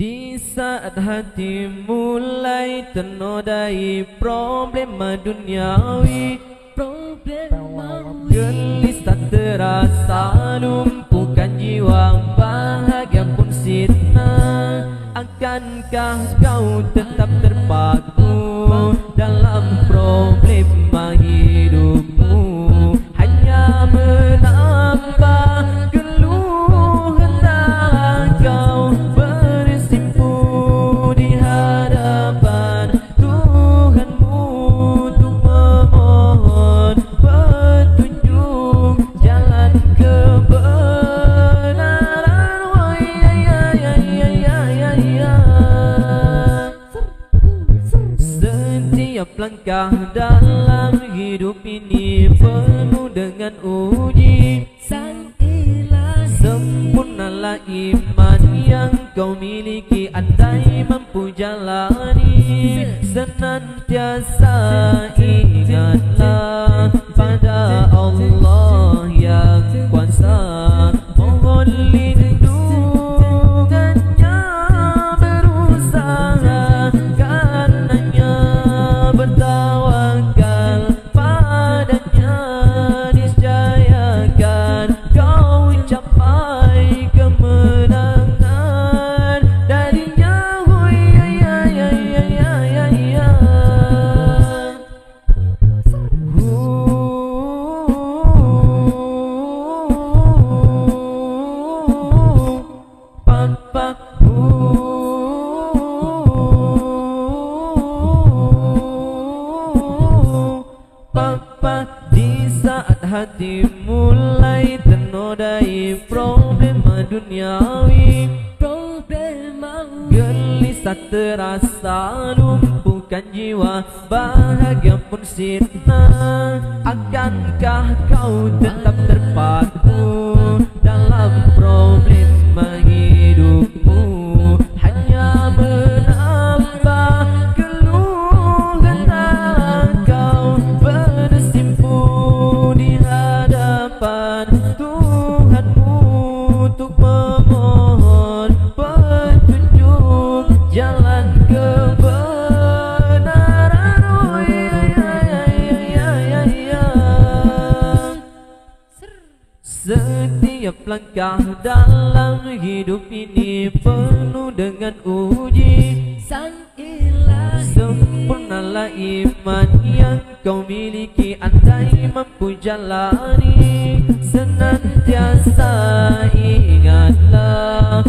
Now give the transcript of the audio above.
Di saat hati mulai ternodai problema duniawi, gelisah terasa lumpuhkan jiwa, bahagia pun sirna. Akankah kau tetap terpaku dalam problema hidupmu, hanya menambah keluhan tak kau bersimpu di hadapan Tuhanmu untuk memohon petunjuk jalan kebenaran. Oh ya ya ya ya ya ya ya. Setiap langkah dalam hidup ini penuh dengan uji. Sempurnalah iman yang kau miliki, andai mampu jalani. Senantiasa ingatlah pada Allah yang kuasa, mohon lindungannya, berusaha karenanya, bertawakal padanya, niscayakan kau capai kemenangan darinya. Oh ya ya ya ya ya ya ya. Papa Papa, di saat hati mulai ternodai problema duniawi, gelisah terasa lumpuhkan jiwa, bahagia pun sirna. Akankah kau tetap terpaku dalam problema hidupmu, hanya menambah keluhan tak kau bersimpu di hadapan Tuhanmu untuk memohon petunjuk jalan kebenaran. Oh ya ya ya ya ya ya. Setiap langkah dalam hidup ini penuh dengan uji. Sempurnalah iman yang kau miliki, andai mampu jalani. Senantiasa ingatlah